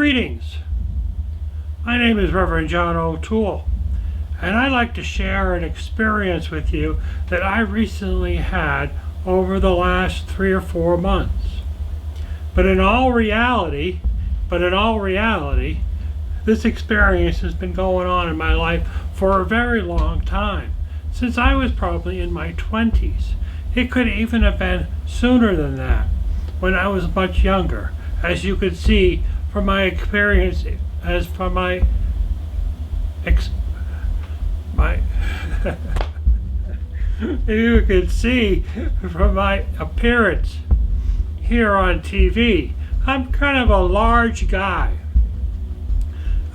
Greetings. My name is Reverend John O'Toole, and I'd like to share an experience with you that I recently had over the last 3 or 4 months. But in all reality, this experience has been going on in my life for a very long time, since I was probably in my 20s. It could even have been sooner than that, when I was much younger, as you could see from my experience, you could see from my appearance here on TV. I'm kind of a large guy.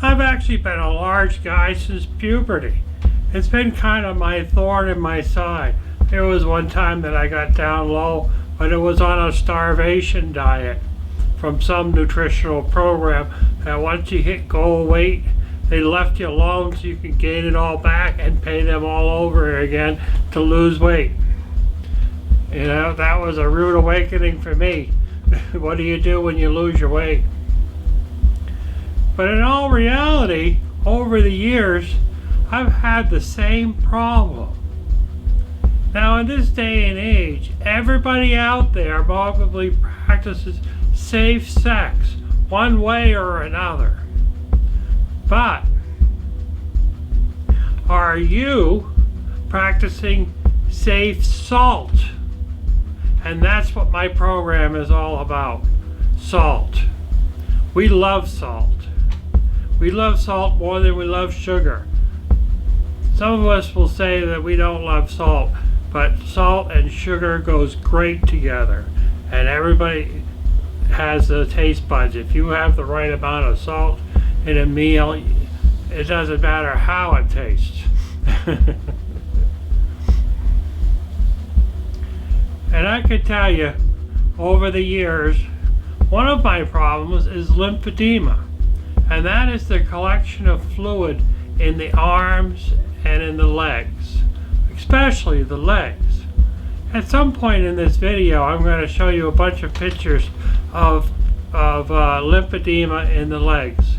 I've actually been a large guy since puberty. It's been kind of my thorn in my side. There was one time that I got down low, but it was on a starvation diet from some nutritional program that once you hit goal weight, they left you alone so you could gain it all back and pay them all over again to lose weight. You know, that was a rude awakening for me. What do you do when you lose your weight? But in all reality, over the years, I've had the same problem. Now, in this day and age, everybody out there probably practices safe sex one way or another. But are you practicing safe salt? And that's what my program is all about. Salt. We love salt. We love salt more than we love sugar. Some of us will say that we don't love salt, but salt and sugar goes great together. And everybody has the taste buds. If you have the right amount of salt in a meal, it doesn't matter how it tastes. And I can tell you, over the years, one of my problems is lymphedema, and that is the collection of fluid in the arms and in the legs, especially the legs. At some point in this video, I'm going to show you a bunch of pictures of lymphedema in the legs.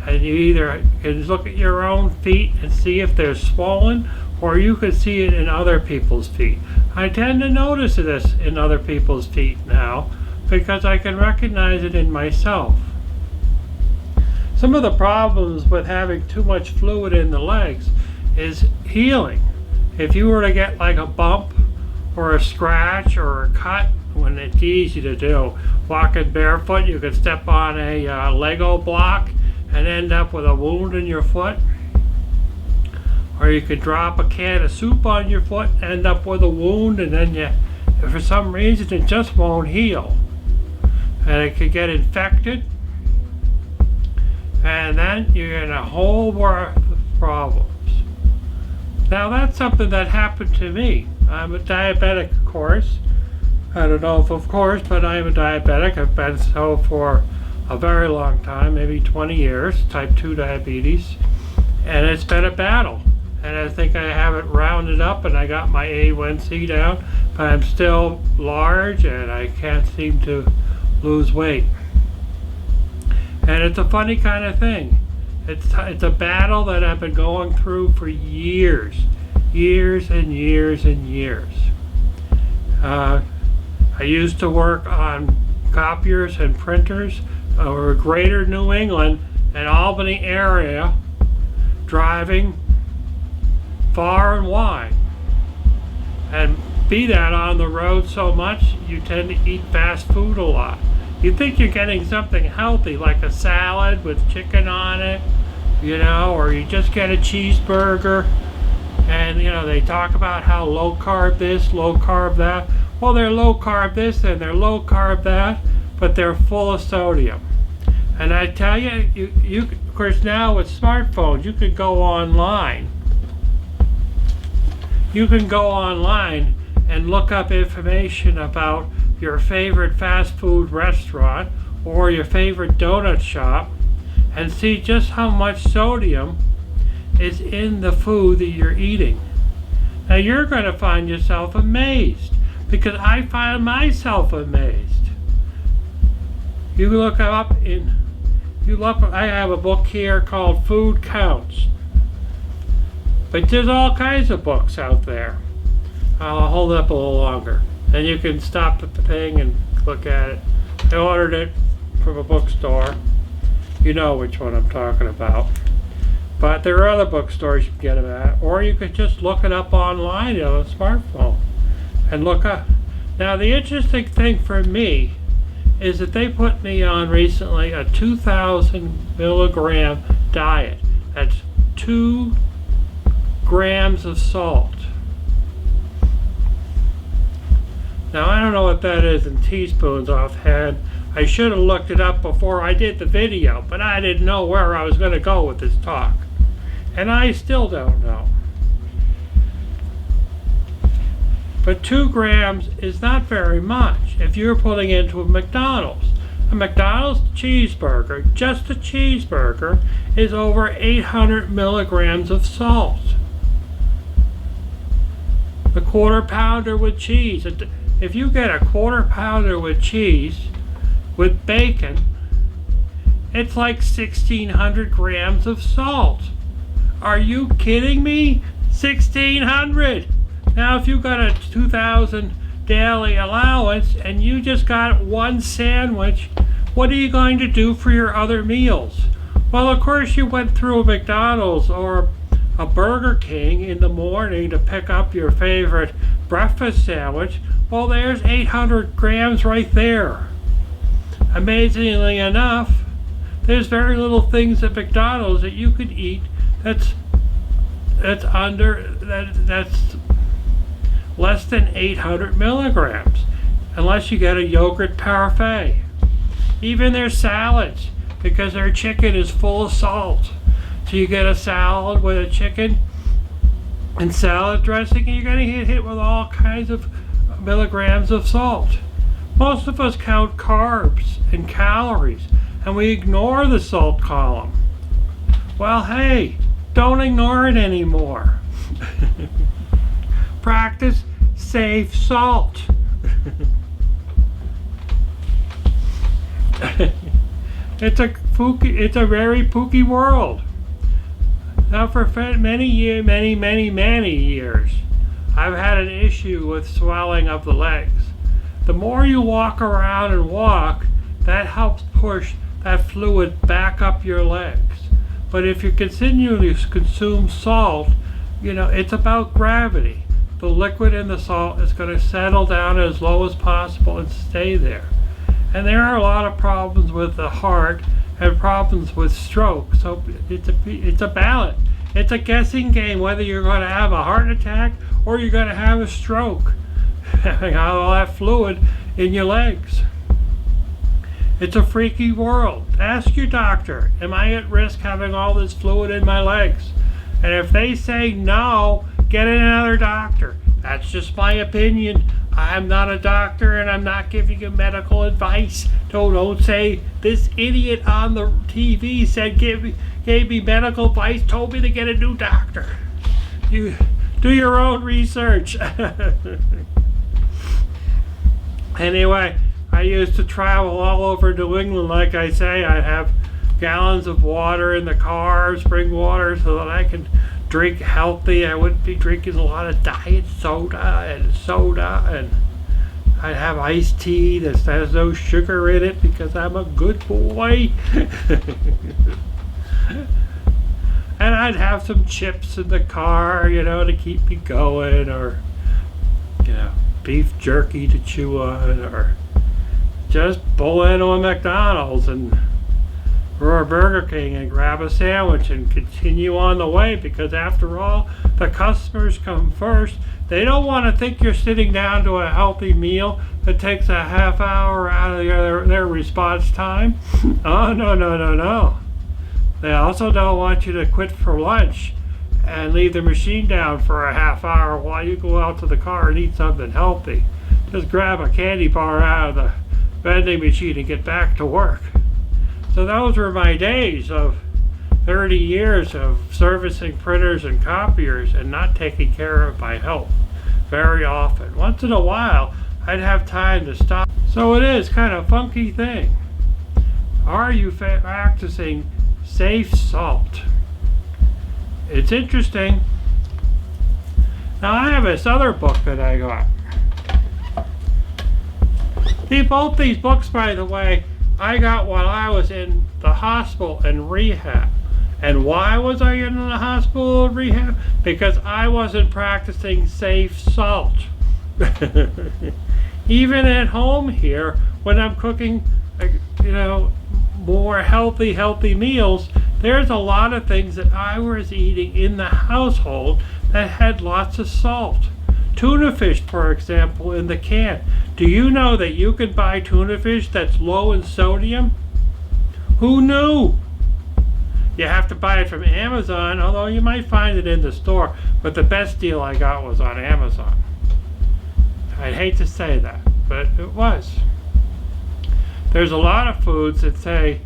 And you either can look at your own feet and see if they're swollen, or you could see it in other people's feet. I tend to notice this in other people's feet now because I can recognize it in myself. Some of the problems with having too much fluid in the legs is healing. If you were to get like a bump or a scratch or a cut, when it's easy to do, walking barefoot, you could step on a Lego block and end up with a wound in your foot. Or you could drop a can of soup on your foot, end up with a wound, and then for some reason it just won't heal. And it could get infected, and then you're in a whole world of problems. Now that's something that happened to me. I'm a diabetic, of course. I don't know if of course, but I am a diabetic. I've been so for a very long time, maybe 20 years, type 2 diabetes. And it's been a battle. And I think I have it rounded up and I got my A1C down, but I'm still large and I can't seem to lose weight. And it's a funny kind of thing. It's a battle that I've been going through for years and years and years. I used to work on copiers and printers over Greater New England and Albany area, driving far and wide. And be that on the road so much, you tend to eat fast food a lot. You think you're getting something healthy, like a salad with chicken on it, you know, or you just get a cheeseburger, and you know, they talk about how low carb this, low carb that. Well, they're low carb this and they're low carb that, but they're full of sodium. And I tell you, you of course now with smartphones, you can go online. You can go online and look up information about your favorite fast food restaurant or your favorite donut shop and see just how much sodium is in the food that you're eating. Now you're going to find yourself amazed, because I find myself amazed. You look up in I have a book here called Food Counts. But there's all kinds of books out there. I'll hold it up a little longer. And you can stop at the thing and look at it. I ordered it from a bookstore. You know which one I'm talking about. But there are other bookstores you can get them at. Or you could just look it up online on a smartphone. And look up. Now the interesting thing for me is that they put me on recently a 2,000 milligram diet. That's 2 grams of salt. Now I don't know what that is in teaspoons offhand. I should have looked it up before I did the video, but I didn't know where I was going to go with this talk. And I still don't know. But 2 grams is not very much if you're putting into a McDonald's. A McDonald's cheeseburger, just a cheeseburger, is over 800 milligrams of salt. The quarter pounder with cheese. If you get a quarter pounder with cheese, with bacon, it's like 1,600 grams of salt. Are you kidding me? 1,600! Now if you got a 2,000 daily allowance and you just got one sandwich, what are you going to do for your other meals? Well, of course you went through a McDonald's or a Burger King in the morning to pick up your favorite breakfast sandwich. Well, there's 800 grams right there. Amazingly enough, there's very little things at McDonald's that you could eat that's less than 800 milligrams, unless you get a yogurt parfait. Even their salads, because their chicken is full of salt. So you get a salad with a chicken and salad dressing, and you're going to get hit with all kinds of milligrams of salt. Most of us count carbs and calories, and we ignore the salt column. Well, hey, don't ignore it anymore. Practice safe salt. It's a very pooky world. Now for many years, I've had an issue with swelling of the legs. The more you walk around and walk, that helps push that fluid back up your legs. But if you continually consume salt, it's about gravity. The liquid in the salt is going to settle down as low as possible and stay there. And there are a lot of problems with the heart and problems with stroke. So it's a balance. It's a guessing game whether you're going to have a heart attack or you're going to have a stroke. Having all that fluid in your legs. It's a freaky world. Ask your doctor, am I at risk having all this fluid in my legs? And if they say no, get another doctor. That's just my opinion. I'm not a doctor and I'm not giving you medical advice. Don't say this idiot on the TV said gave me medical advice, told me to get a new doctor. You do your own research. Anyway, I used to travel all over New England. Like I say, I'd have gallons of water in the car, spring water, so that I can drink healthy. I wouldn't be drinking a lot of diet soda, and I'd have iced tea that has no sugar in it because I'm a good boy. And I'd have some chips in the car, to keep me going, or beef jerky to chew on, or just pull into a McDonald's or a Burger King and grab a sandwich and continue on the way, because after all, the customers come first. They don't want to think you're sitting down to a healthy meal that takes a half hour out of their response time. Oh, no. They also don't want you to quit for lunch and leave the machine down for a half hour while you go out to the car and eat something healthy. Just grab a candy bar out of the vending machine and get back to work. So those were my days of 30 years of servicing printers and copiers and not taking care of my health very often. Once in a while, I'd have time to stop. So it is kind of a funky thing. Are you practicing safe salt? It's interesting. Now I have this other book that I got. Both these books, by the way, I got while I was in the hospital and rehab. And why was I in the hospital and rehab? Because I wasn't practicing safe salt. Even at home here, when I'm cooking, more healthy meals, there's a lot of things that I was eating in the household that had lots of salt. Tuna fish, for example, in the can. Do you know that you can buy tuna fish that's low in sodium? Who knew? You have to buy it from Amazon, although you might find it in the store, but the best deal I got was on Amazon. I'd hate to say that, but it was. There's a lot of foods that say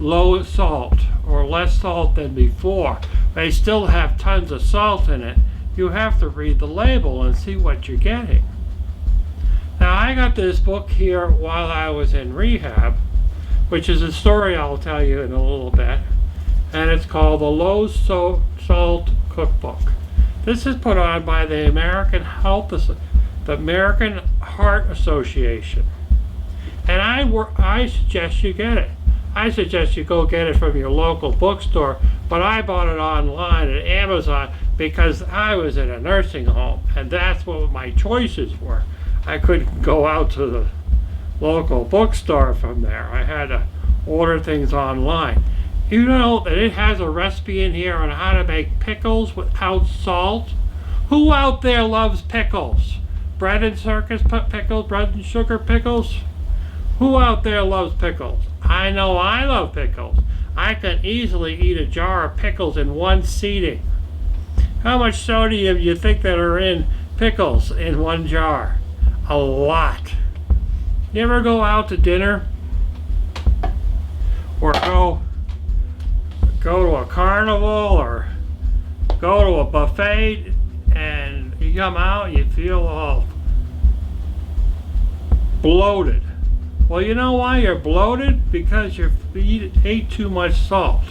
low salt or less salt than before. They still have tons of salt in it. You have to read the label and see what you're getting. Now I got this book here while I was in rehab, which is a story I'll tell you in a little bit, and it's called the Low Salt Cookbook. This is put on by the American Heart Association, and I suggest you get it. I suggest you go get it from your local bookstore, but I bought it online at Amazon because I was in a nursing home, and that's what my choices were. I couldn't go out to the local bookstore from there. I had to order things online. You know that it has a recipe in here on how to make pickles without salt? Who out there loves pickles? Bread and circus pickles, bread and sugar pickles? Who out there loves pickles? I know I love pickles. I can easily eat a jar of pickles in one seating. How much sodium do you think that are in pickles in one jar? A lot. You ever go out to dinner or go to a carnival or go to a buffet and you come out and you feel all bloated? Well, you know why you're bloated? Because you ate too much salt.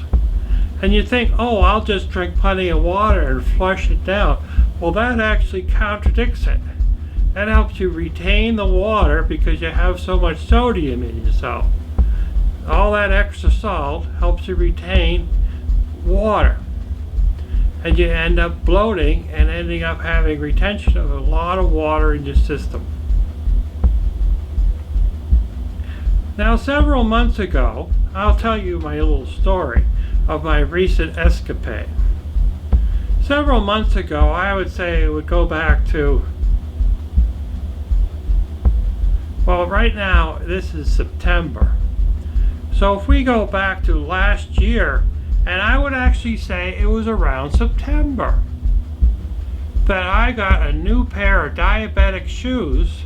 And you think, oh, I'll just drink plenty of water and flush it down. Well, that actually contradicts it. That helps you retain the water because you have so much sodium in yourself. All that extra salt helps you retain water. And you end up bloating and ending up having retention of a lot of water in your system. Now, several months ago, I'll tell you my little story of my recent escapade. Several months ago, I would say it would go back to, well, right now, this is September. So if we go back to last year, and I would actually say it was around September, that I got a new pair of diabetic shoes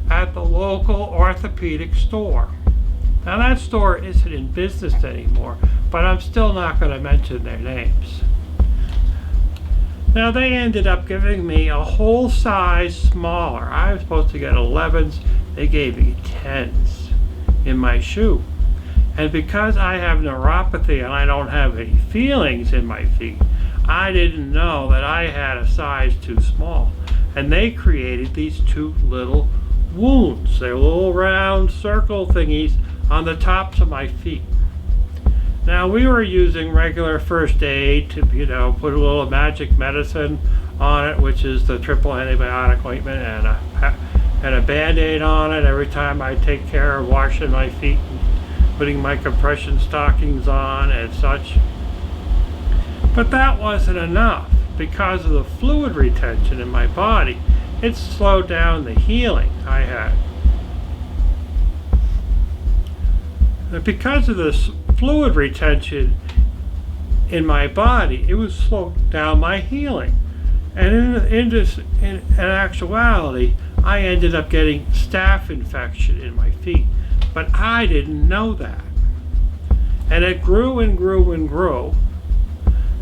at the local orthopedic store. Now that store isn't in business anymore, but I'm still not going to mention their names. Now they ended up giving me a whole size smaller. I was supposed to get 11s, they gave me 10s in my shoe. And because I have neuropathy and I don't have any feelings in my feet, I didn't know that I had a size too small. And they created these two little wounds. They're little round circle thingies on the tops of my feet. Now we were using regular first aid to, put a little magic medicine on it, which is the triple antibiotic ointment, and a Band-Aid on it every time I take care of washing my feet and putting my compression stockings on and such. But that wasn't enough. Because of the fluid retention in my body, it slowed down the healing I had. And because of this fluid retention in my body, it was slowing down my healing. And in actuality, I ended up getting staph infection in my feet. But I didn't know that. And it grew and grew and grew.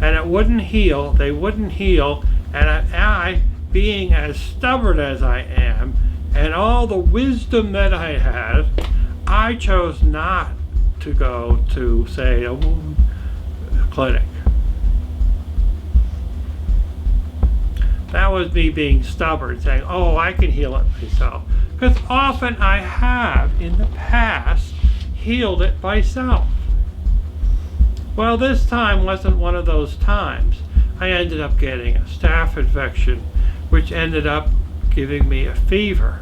And it wouldn't heal. They wouldn't heal. And I, being as stubborn as I am, and all the wisdom that I had, I chose not to go to, say, a wound clinic. That was me being stubborn, saying, oh, I can heal it myself. Because often I have, in the past, healed it myself. Well, this time wasn't one of those times. I ended up getting a staph infection, which ended up giving me a fever.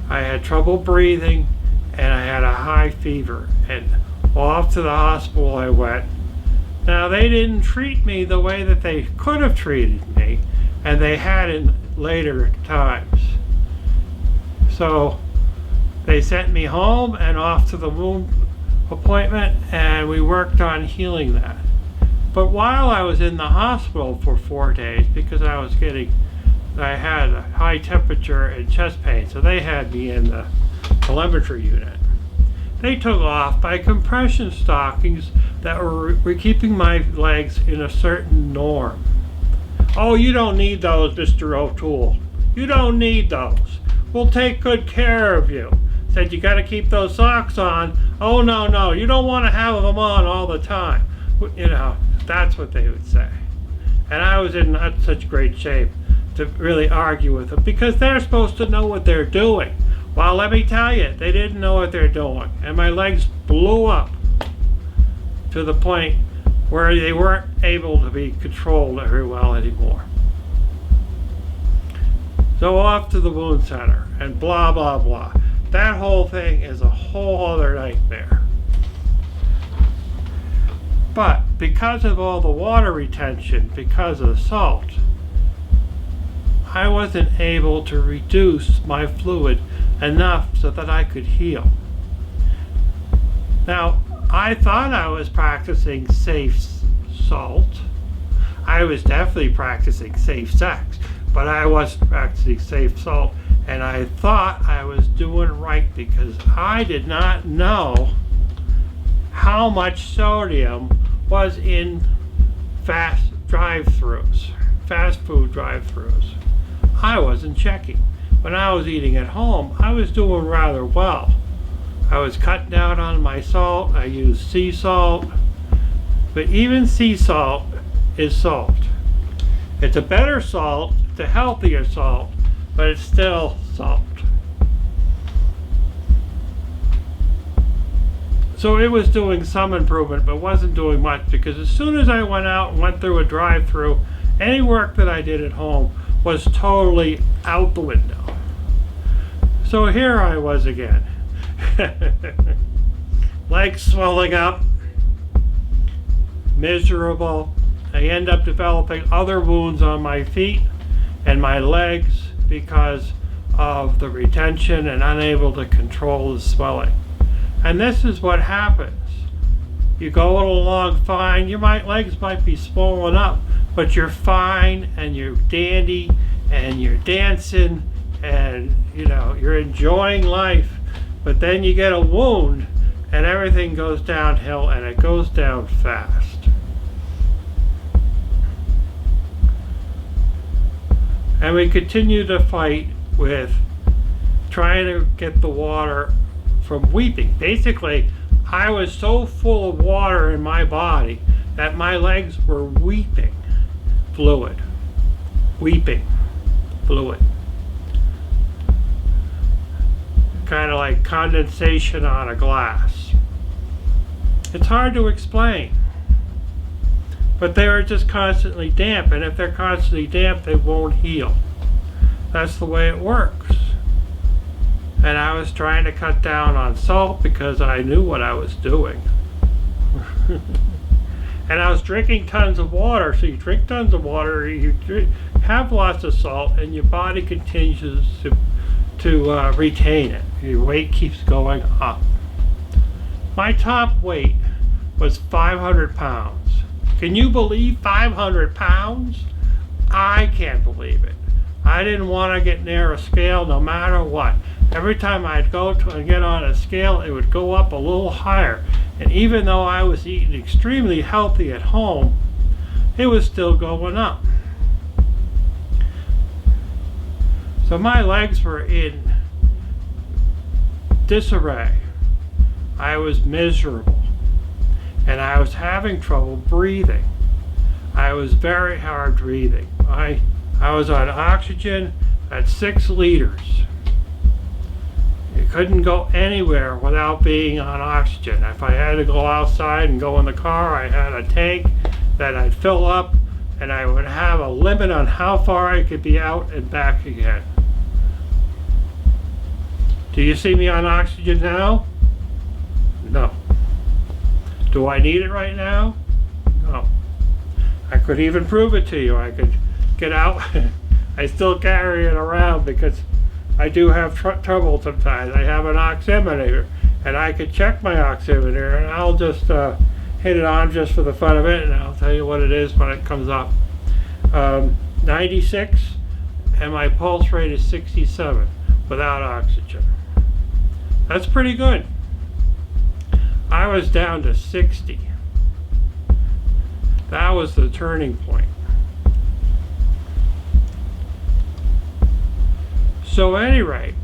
I had trouble breathing, and I had a high fever. And off to the hospital I went. Now, they didn't treat me the way that they could have treated me, and they had in later times. So they sent me home and off to the wound appointment, and we worked on healing that. But while I was in the hospital for 4 days, because I had a high temperature and chest pain, so they had me in the telemetry unit. They took off my compression stockings that were keeping my legs in a certain norm. Oh, you don't need those, Mr. O'Toole. You don't need those. We'll take good care of you. Said you got to keep those socks on. Oh, no, you don't want to have them on all the time. You know, that's what they would say. And I was in not such great shape to really argue with them, because they're supposed to know what they're doing. Well, let me tell you, they didn't know what they're doing. And my legs blew up to the point where they weren't able to be controlled very well anymore. So off to the wound center and blah, blah, blah. That whole thing is a whole other nightmare. But because of all the water retention, because of the salt, I wasn't able to reduce my fluid enough so that I could heal. Now, I thought I was practicing safe salt. I was definitely practicing safe sex, but I wasn't practicing safe salt. And I thought I was doing right because I did not know how much sodium was in fast food drive-thrus. I wasn't checking. When I was eating at home, I was doing rather well. I was cutting down on my salt. I used sea salt. But even sea salt is salt. It's a better salt, it's a healthier salt, but it's still salt. So it was doing some improvement, but wasn't doing much, because as soon as I went out and went through a drive-through, any work that I did at home was totally out the window. So here I was again. Legs swelling up, miserable. I end up developing other wounds on my feet and my legs because of the retention and unable to control the swelling. And this is what happens. You go along fine, your legs might be swollen up, but you're fine and you're dandy and you're dancing and you're enjoying life. But then you get a wound and everything goes downhill, and it goes down fast. And we continue to fight with trying to get the water from weeping. Basically, I was so full of water in my body that my legs were weeping fluid. Weeping fluid. Kind of like condensation on a glass. It's hard to explain. But they are just constantly damp, and if they're constantly damp, they won't heal. That's the way it works. And I was trying to cut down on salt because I knew what I was doing. And I was drinking tons of water. So you drink tons of water, have lots of salt, and your body continues to retain it. Your weight keeps going up. My top weight was 500 pounds. Can you believe 500 pounds? I can't believe it. I didn't want to get near a scale no matter what. Every time I'd go to and get on a scale, it would go up a little higher. And even though I was eating extremely healthy at home, it was still going up. So my legs were in disarray. I was miserable. and I was having trouble breathing. I was very hard breathing. I was on oxygen at 6 liters. You couldn't go anywhere without being on oxygen. If I had to go outside and go in the car, I had a tank that I'd fill up, and I would have a limit on how far I could be out and back again. Do you see me on oxygen now? No. Do I need it right now? No. I could even prove it to you. I could get out. I still carry it around because I do have trouble sometimes. I have an oximeter, and I could check my oximeter, and I'll just hit it on just for the fun of it, and I'll tell you what it is when it comes up. 96, and my pulse rate is 67 without oxygen. That's pretty good. I was down to 60. That was the turning point. So at any rate,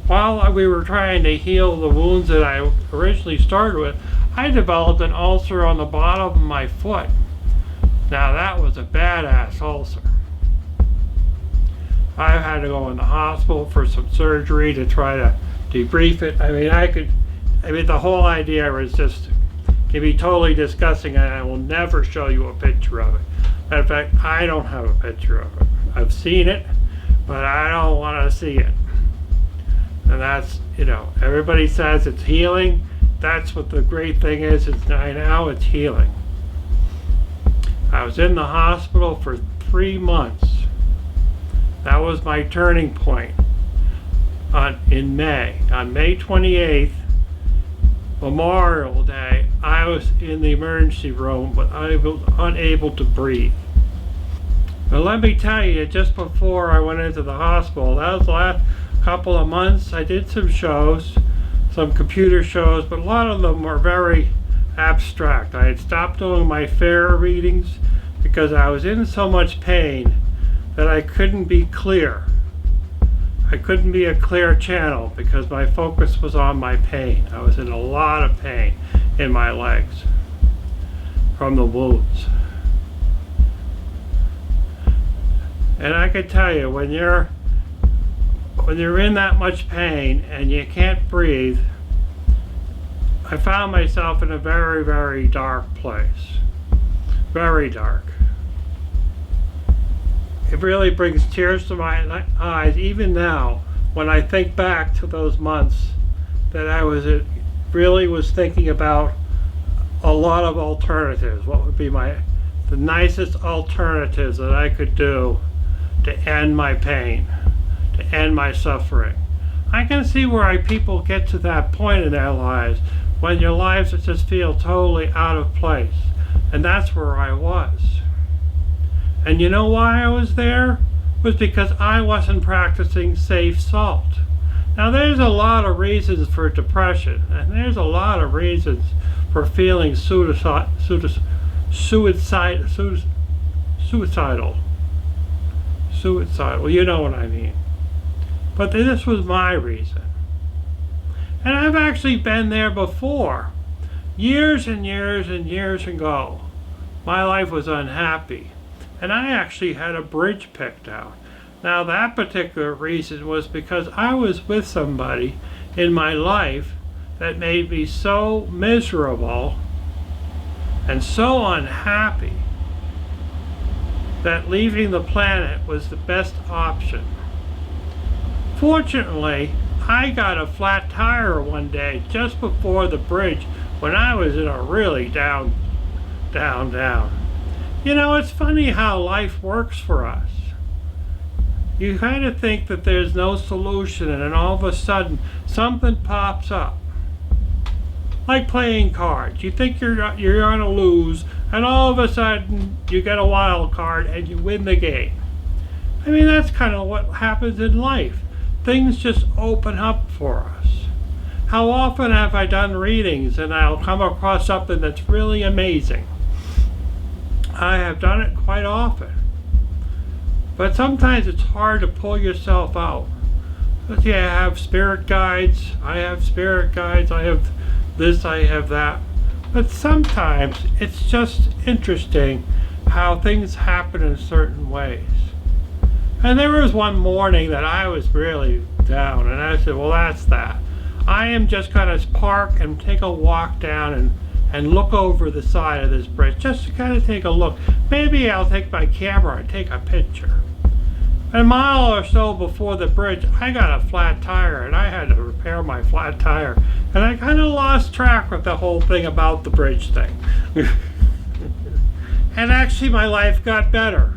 while we were trying to heal the wounds that I originally started with, I developed an ulcer on the bottom of my foot. Now that was a badass ulcer. I had to go in the hospital for some surgery to try to debrief it. The whole idea was just, it can be totally disgusting, and I will never show you a picture of it. Matter of fact, I don't have a picture of it. I've seen it, but I don't want to see it. And that's, everybody says it's healing. That's what the great thing is. Now it's healing. I was in the hospital for 3 months. That was my turning point in May. On May 28th, Memorial Day, I was in the emergency room, but I was unable to breathe. But let me tell you, just before I went into the hospital, that was the last couple of months, I did some shows, some computer shows, but a lot of them were very abstract. I had stopped doing my FARE readings because I was in so much pain that I couldn't be clear. I couldn't be a clear channel because my focus was on my pain. I was in a lot of pain in my legs from the wounds. And I can tell you, when you're in that much pain and you can't breathe, I found myself in a very, very dark place. Very dark. It really brings tears to my eyes, even now, when I think back to those months that I really was thinking about a lot of alternatives. What would be the nicest alternatives that I could do to end my pain, to end my suffering. I can see why people get to that point in their lives when your lives just feel totally out of place. And that's where I was. And you know why I was there? It was because I wasn't practicing safe salt. Now there's a lot of reasons for depression, and there's a lot of reasons for feeling suicidal. You know what I mean. But this was my reason. And I've actually been there before. Years and years and years ago, my life was unhappy. And I actually had a bridge picked out. Now that particular reason was because I was with somebody in my life that made me so miserable and so unhappy that leaving the planet was the best option. Fortunately, I got a flat tire one day just before the bridge when I was in a really down. It's funny how life works for us. You kind of think that there's no solution, and then all of a sudden something pops up. Like playing cards. You think you're going to lose, and all of a sudden you get a wild card and you win the game. That's kind of what happens in life. Things just open up for us. How often have I done readings and I'll come across something that's really amazing? I have done it quite often. But sometimes it's hard to pull yourself out. But yeah, I have spirit guides. I have this, I have that. But sometimes it's just interesting how things happen in certain ways. And there was one morning that I was really down, and I said, well, that's that. I am just going to park and take a walk down and look over the side of this bridge, just to kind of take a look. Maybe I'll take my camera and take a picture. A mile or so before the bridge, I got a flat tire, and I had to repair my flat tire. And I kind of lost track with the whole thing about the bridge thing. And actually my life got better.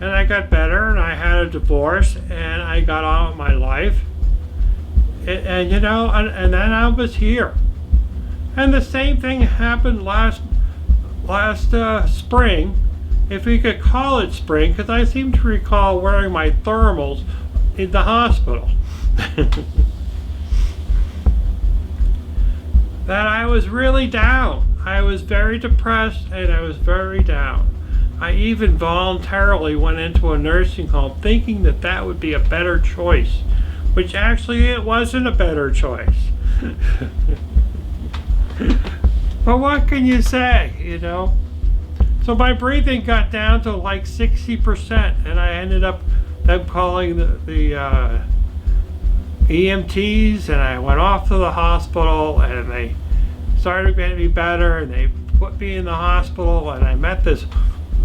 And I got better, and I had a divorce, and I got on with my life. And then I was here. And the same thing happened last spring, if we could call it spring, because I seem to recall wearing my thermals in the hospital. That I was really down. I was very depressed, and I was very down. I even voluntarily went into a nursing home thinking that that would be a better choice, which actually it wasn't a better choice. But what can you say, So my breathing got down to like 60%, and I ended up them calling the EMTs, and I went off to the hospital, and they started getting me better, and they put me in the hospital, and I met this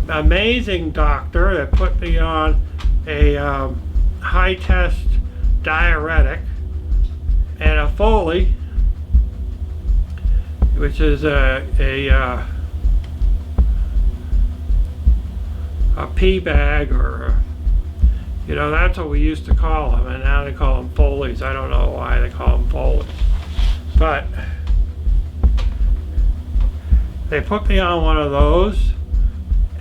amazing doctor that put me on a high test diuretic and a Foley, which is a pee bag, or that's what we used to call them, and now they call them Foleys. I don't know why they call them Foleys, but they put me on one of those,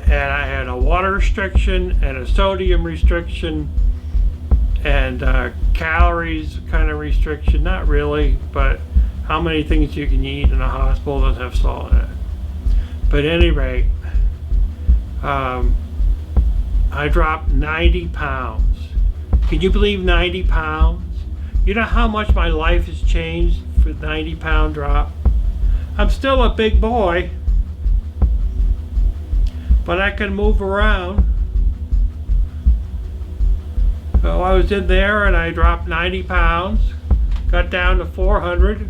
and I had a water restriction and a sodium restriction and calories kind of restriction. Not really, but how many things you can eat in a hospital that have salt in it. But at any rate, I dropped 90 pounds. Can you believe 90 pounds? You know how much my life has changed for the 90-pound drop? I'm still a big boy, but I can move around. So I was in there, and I dropped 90 pounds, got down to 400,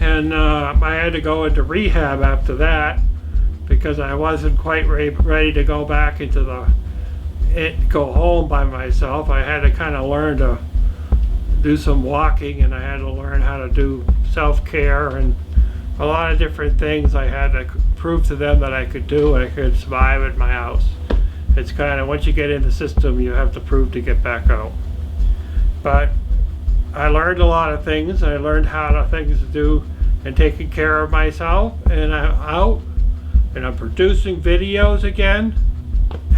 and I had to go into rehab after that, because I wasn't quite ready to go back into go home by myself. I had to kind of learn to do some walking, and I had to learn how to do self-care and a lot of different things. I had to prove to them that I could do, and I could survive at my house. It's kind of, once you get in the system, you have to prove to get back out. But I learned a lot of things. I learned things to do and taking care of myself, and I'm out, and I'm producing videos again.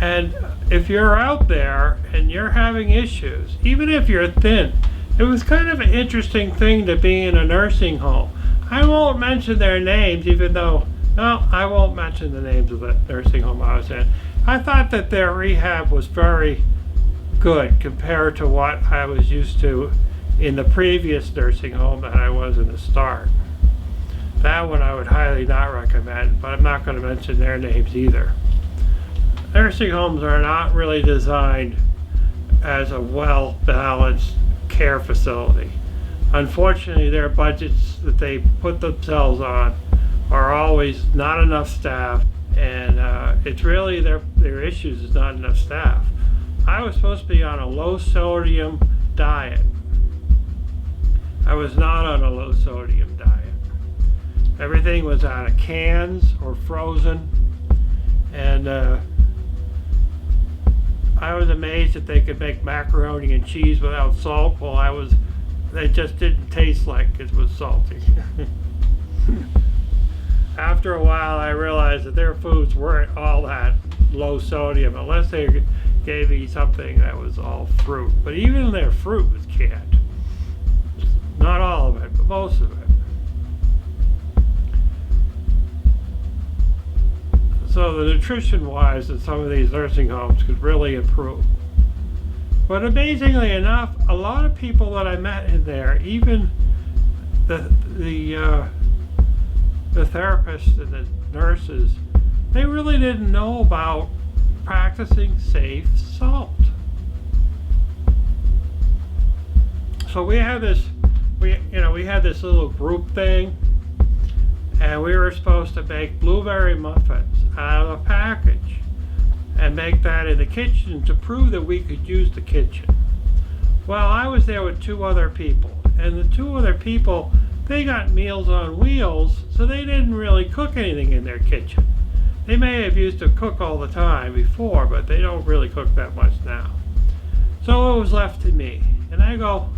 And if you're out there and you're having issues, even if you're thin, it was kind of an interesting thing to be in a nursing home. I won't mention their names, even though, no, I won't mention the names of the nursing home I was in. I thought that their rehab was very good compared to what I was used to in the previous nursing home that I was in the start. That one I would highly not recommend, but I'm not going to mention their names either. Nursing homes are not really designed as a well-balanced care facility. Unfortunately, their budgets that they put themselves on are always not enough staff, and it's really their issues is not enough staff. I was supposed to be on a low sodium diet. I was not on a low sodium diet. Everything was out of cans or frozen, and I was amazed that they could make macaroni and cheese without salt. Well, they just didn't taste like it was salty. After a while, I realized that their foods weren't all that low sodium, unless they gave me something that was all fruit. But even their fruit was canned. Not all of it, but most of it. So the nutrition-wise in some of these nursing homes could really improve. But amazingly enough, a lot of people that I met in there, even the therapists and the nurses, they really didn't know about practicing safe salt. So we had this little group thing, and we were supposed to make blueberry muffins out of a package and make that in the kitchen to prove that we could use the kitchen. Well, I was there with 2 other people, and the 2 other people, they got Meals on Wheels, so they didn't really cook anything in their kitchen. They may have used to cook all the time before, but they don't really cook that much now. So it was left to me, and I go,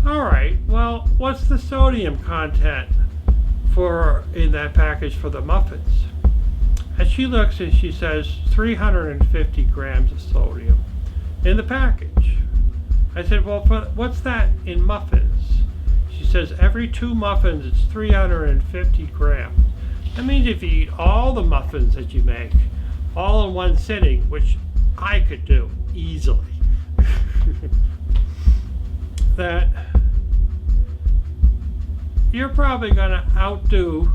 all right, well, what's the sodium content in that package for the muffins? And she looks and she says 350 grams of sodium in the package. I said, well, what's that in muffins? She says every 2 muffins it's 350 grams. That means if you eat all the muffins that you make, all in one sitting, which I could do easily, that you're probably going to outdo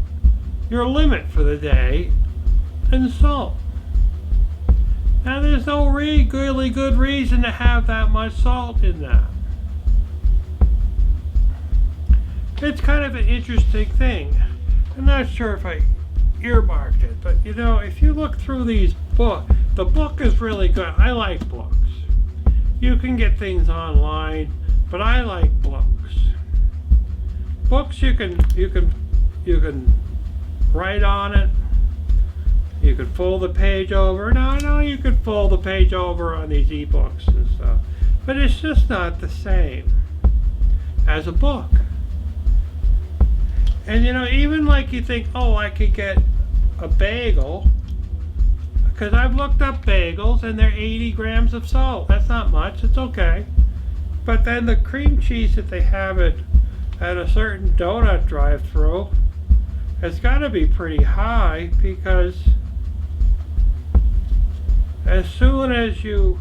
your limit for the day in salt. Now there's no really good reason to have that much salt in that. It's kind of an interesting thing. I'm not sure if I earmarked it, but if you look through these books, the book is really good. I like books. You can get things online, but I like books. Books you can write on it. You can fold the page over. Now I know you can fold the page over on these ebooks and stuff, but it's just not the same as a book. And even like you think, oh, I could get a bagel, because I've looked up bagels and they're 80 grams of salt. That's not much. It's okay. But then the cream cheese that they have at a certain donut drive-through has got to be pretty high, because as soon as you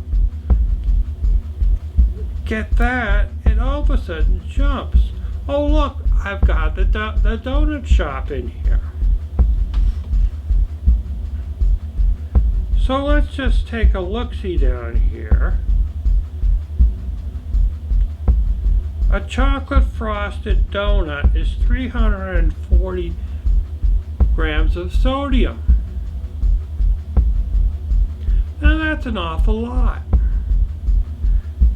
get that, it all of a sudden jumps. Oh, look, I've got the donut shop in here. So let's just take a look-see down here. A chocolate frosted donut is 340 grams of sodium. Now that's an awful lot.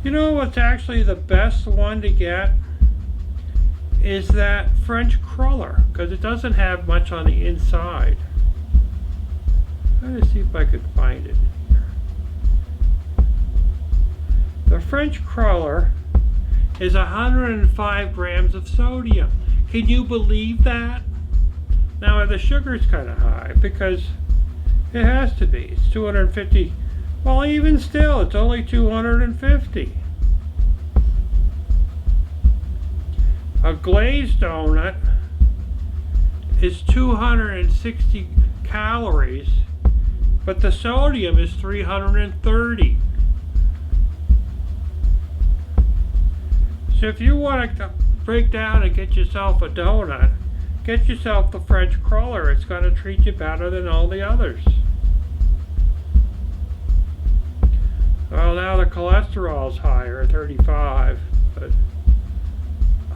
You know what's actually the best one to get is that French cruller, because it doesn't have much on the inside. Let me see if I could find it here. The French cruller is 105 grams of sodium. Can you believe that? Now the sugar's kind of high, because it has to be. It's 250. Well, even still, it's only 250. A glazed donut is 260 calories, but the sodium is 330. So if you want to break down and get yourself a donut, get yourself the French cruller. It's going to treat you better than all the others. Well, now the cholesterol's higher, 35, but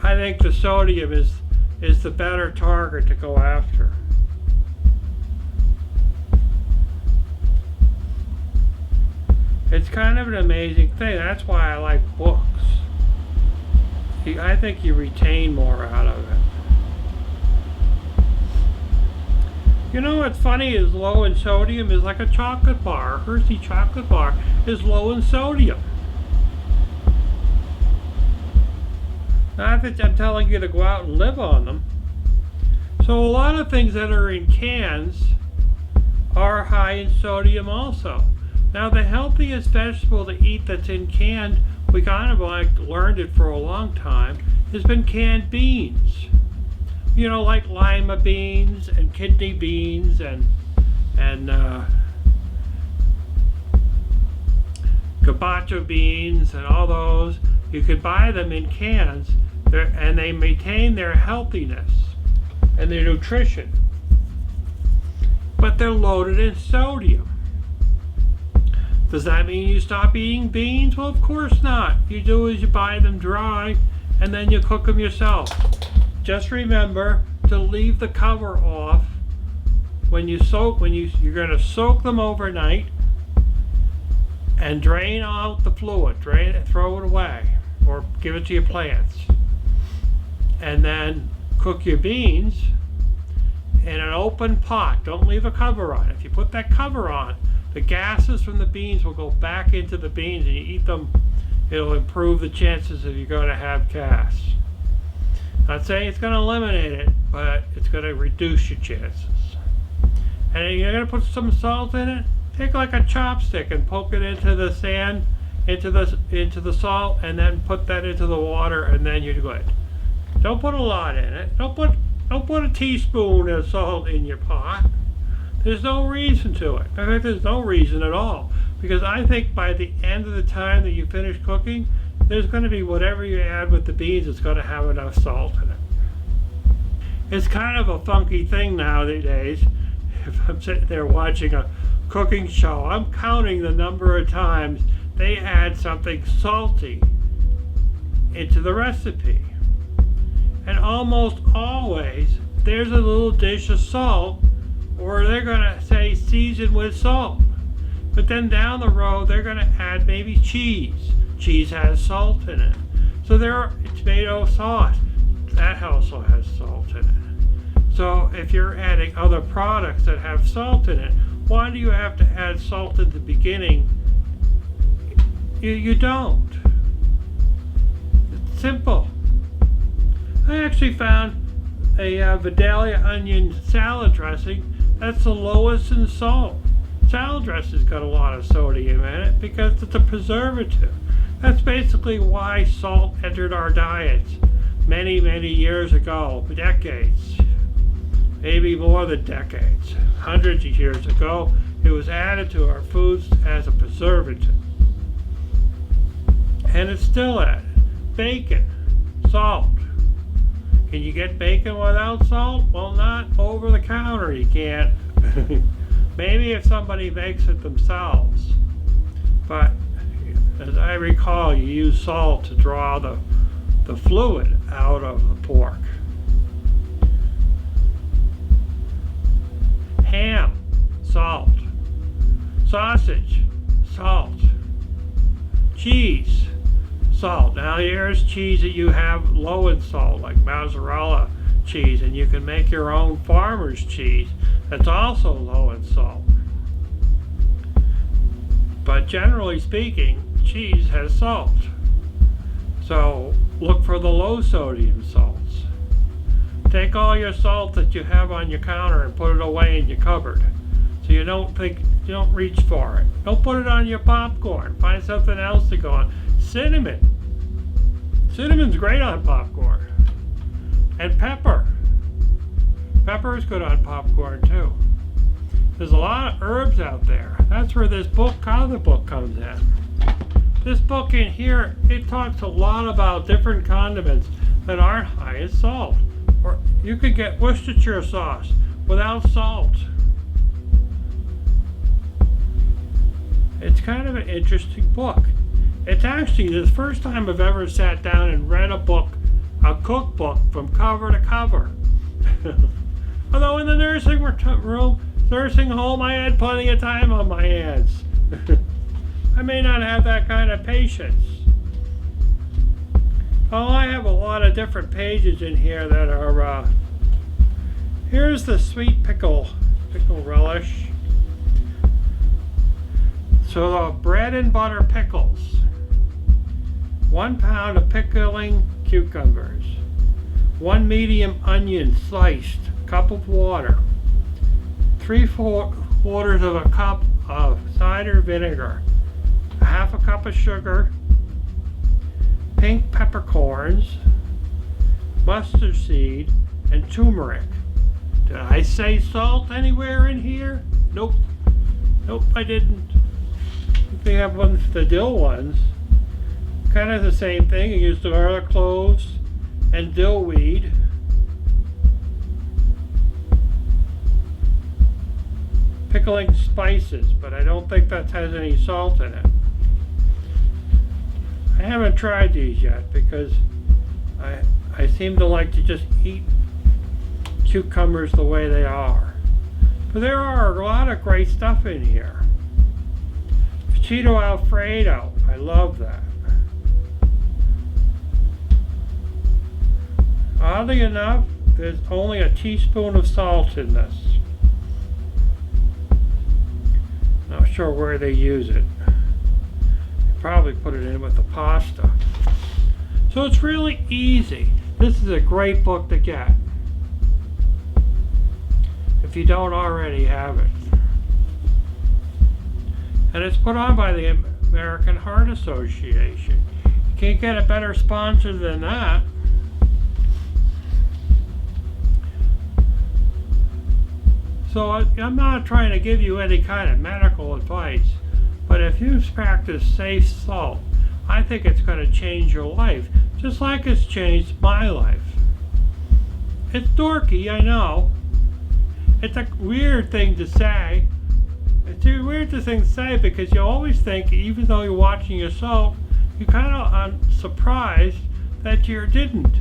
I think the sodium is the better target to go after. It's kind of an amazing thing. That's why I like books. I think you retain more out of it. You know what's funny is low in sodium is like a chocolate bar. Hershey chocolate bar is low in sodium. Not that I'm telling you to go out and live on them. So a lot of things that are in cans are high in sodium also. Now the healthiest vegetable to eat that's in canned, we kind of learned it for a long time, has been canned beans. You know, like lima beans and kidney beans and gabacho beans and all those. You could buy them in cans. And they maintain their healthiness and their nutrition. But they're loaded in sodium. Does that mean you stop eating beans? Well, of course not. You do is you buy them dry and then you cook them yourself. Just remember to leave the cover off when you're going to soak them overnight, and drain out the fluid. Drain it, throw it away, or give it to your plants. And then cook your beans in an open pot. Don't leave a cover on. If you put that cover on, the gases from the beans will go back into the beans, and you eat them, it'll improve the chances of you're going to have gas. Not saying it's going to eliminate it, but it's going to reduce your chances. And you're going to put some salt in it. Take like a chopstick and poke it into the sand, into the salt, and then put that into the water, and then you're good. Don't put a lot in it. Don't put a teaspoon of salt in your pot. There's no reason to it. In fact, there's no reason at all. Because I think by the end of the time that you finish cooking, there's going to be whatever you add with the beans, it's going to have enough salt in it. It's kind of a funky thing nowadays. If I'm sitting there watching a cooking show, I'm counting the number of times they add something salty into the recipe. And almost always there's a little dish of salt, or they're going to say season with salt. But then down the road they're going to add maybe cheese. Cheese has salt in it. So tomato sauce, that also has salt in it. So if you're adding other products that have salt in it, why do you have to add salt at the beginning? You don't. It's simple. I actually found a Vidalia onion salad dressing that's the lowest in salt. Salad dressing's got a lot of sodium in it because it's a preservative. That's basically why salt entered our diets many, many years ago, decades. Maybe more than decades, hundreds of years ago, it was added to our foods as a preservative. And it's still added. Bacon, salt. Can you get bacon without salt? Well, not over the counter, you can't. Maybe if somebody makes it themselves. But as I recall, you use salt to draw the fluid out of the pork. Ham, salt. Sausage, salt. Cheese, salt. Now here's cheese that you have low in salt, like mozzarella cheese, and you can make your own farmer's cheese that's also low in salt. But generally speaking, cheese has salt. So look for the low sodium salts. Take all your salt that you have on your counter and put it away in your cupboard, so you don't reach for it. Don't put it on your popcorn. Find something else to go on. Cinnamon. Cinnamon's great on popcorn. And pepper. Pepper is good on popcorn too. There's a lot of herbs out there. That's where this book, other book, comes in. This book in here, it talks a lot about different condiments that aren't high in salt. Or you could get Worcestershire sauce without salt. It's kind of an interesting book. It's actually the first time I've ever sat down and read a cookbook from cover to cover. Although in the nursing home, I had plenty of time on my hands. I may not have that kind of patience. Oh, I have a lot of different pages in here that are, here's the sweet pickle relish. So the bread and butter pickles. 1 pound of pickling cucumbers. 1 medium onion sliced, cup of water. 3/4 of a cup of cider vinegar. 1/2 cup of sugar. Pink peppercorns, mustard seed, and turmeric. Did I say salt anywhere in here? Nope. Nope, I didn't. They have the dill ones. Kind of the same thing. You use the garlic cloves and dillweed. Pickling spices, but I don't think that has any salt in it. I haven't tried these yet because I seem to like to just eat cucumbers the way they are. But there are a lot of great stuff in here. Cheeto Alfredo, I love that. Oddly enough, there's only a teaspoon of salt in this. Not sure where they use it. They probably put it in with the pasta. So it's really easy. This is a great book to get if you don't already have it. And it's put on by the American Heart Association. You can't get a better sponsor than that. So I'm not trying to give you any kind of medical advice, but if you practice safe salt, I think it's going to change your life, just like it's changed my life. It's dorky, I know. It's a weird thing to say. It's a weird thing to say because you always think, even though you're watching your salt, you kind of are surprised that you didn't.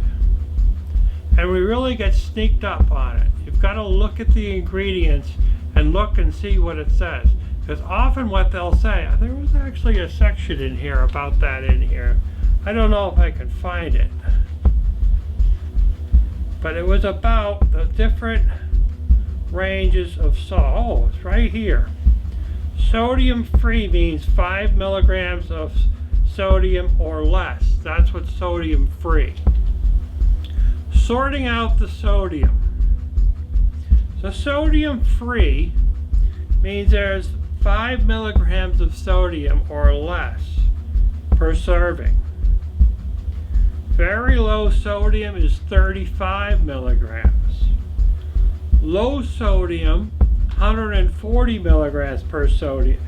And we really get sneaked up on it. You've got to look at the ingredients and look and see what it says. Because often what they'll say, there was actually a section in here about that in here. I don't know if I can find it. But it was about the different ranges of salt. Oh, it's right here. Sodium free means 5 milligrams of sodium or less. That's what sodium free. Sorting out the sodium. So sodium free means there's 5 milligrams of sodium or less per serving. Very low sodium is 35 milligrams. Low sodium, 140 milligrams per serving.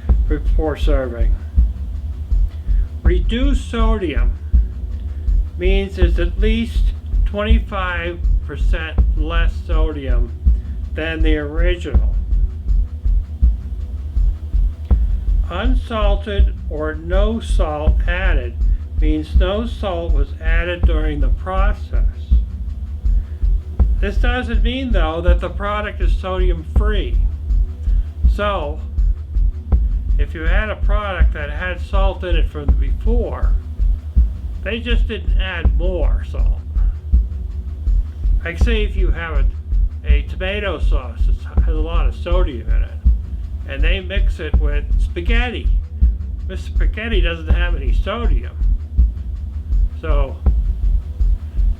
Reduced sodium means there's at least 25% less sodium than the original. Unsalted or no salt added means no salt was added during the process. This doesn't mean, though, that the product is sodium free. So, if you had a product that had salt in it from before, they just didn't add more salt. Like say if you have a tomato sauce that has a lot of sodium in it, and they mix it with spaghetti. This spaghetti doesn't have any sodium. So,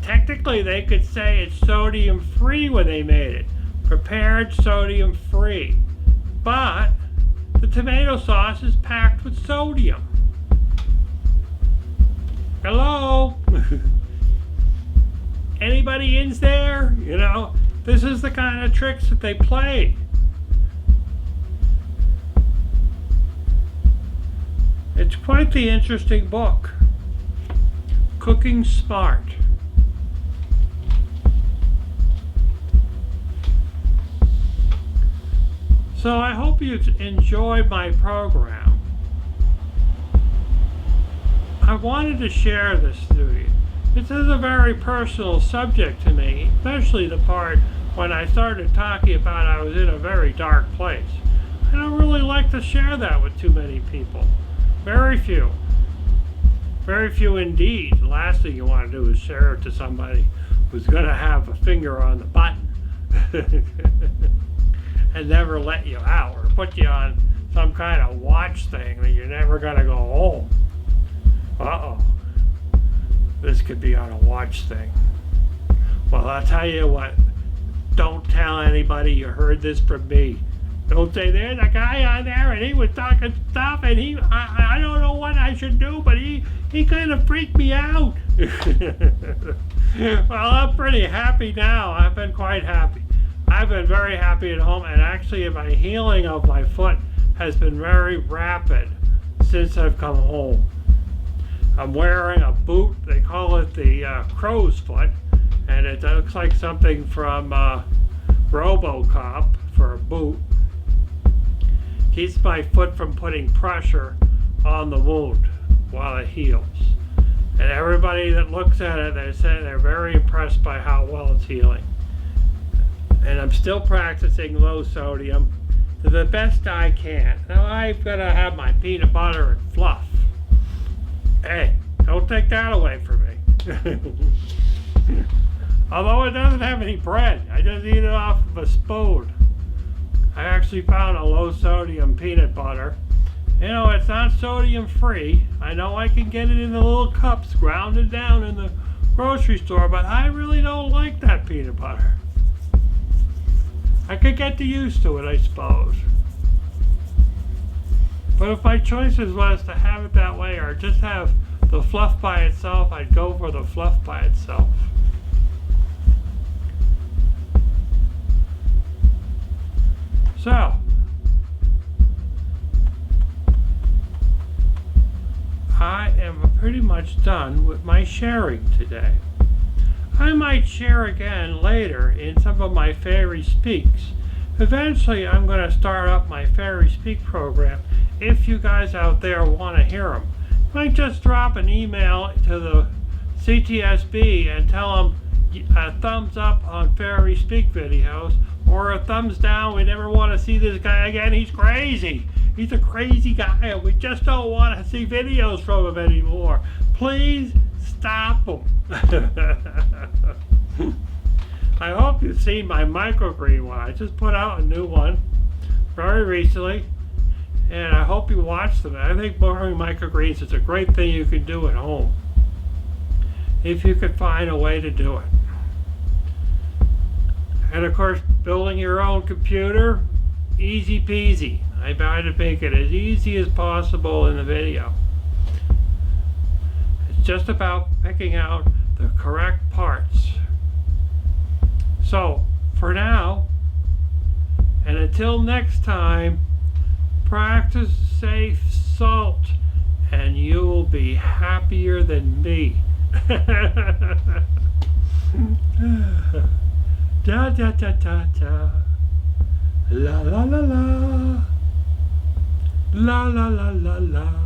technically they could say it's sodium free when they made it. Prepared sodium free. But the tomato sauce is packed with sodium. Hello? Anybody in there? You know, this is the kind of tricks that they play. It's quite the interesting book. Cooking Smart. So I hope you enjoyed my program. I wanted to share this with you. This is a very personal subject to me, especially the part when I started talking about I was in a very dark place. I don't really like to share that with too many people. Very few. Very few indeed. The last thing you want to do is share it to somebody who's going to have a finger on the button and never let you out or put you on some kind of watch thing that you're never going to go home. Uh-oh. This could be on a watch thing. Well, I'll tell you what. Don't tell anybody you heard this from me. Don't say there's a guy on there and he was talking stuff and I don't know what I should do, but he kind of freaked me out. Well, I'm pretty happy now. I've been quite happy. I've been very happy at home, and actually my healing of my foot has been very rapid since I've come home. I'm wearing a boot. They call it the crow's foot. and it looks like something from RoboCop for a boot. Keeps my foot from putting pressure on the wound while it heals. And everybody that looks at it, they say they're very impressed by how well it's healing. And I'm still practicing low sodium to the best I can. Now I've got to have my peanut butter and fluff. Hey, don't take that away from me. Although it doesn't have any bread, I just eat it off of a spoon. I actually found a low sodium peanut butter. You know, it's not sodium free. I know I can get it in the little cups grounded down in the grocery store, but I really don't like that peanut butter. I could get used to it, I suppose. But if my choices was to have it that way or just have the fluff by itself, I'd go for the fluff by itself. So, I am pretty much done with my sharing today. I might share again later in some of my Fairy Speaks. Eventually I'm going to start up my Fairy Speak program if you guys out there want to hear them. Might just drop an email to the CTSB and tell them a thumbs up on Fairy Speak videos or a thumbs down. We never want to see this guy again. He's crazy. He's a crazy guy and we just don't want to see videos from him anymore. Please stop him. I hope you've seen my microgreen one. I just put out a new one very recently and I hope you watch them. I think growing microgreens is a great thing you can do at home if you could find a way to do it. And of course, building your own computer, easy peasy. I try to make it as easy as possible in the video. It's just about picking out the correct parts. So, for now, and until next time, practice safe salt, and you'll be happier than me. Da da da da da. La la la la. La la la la la.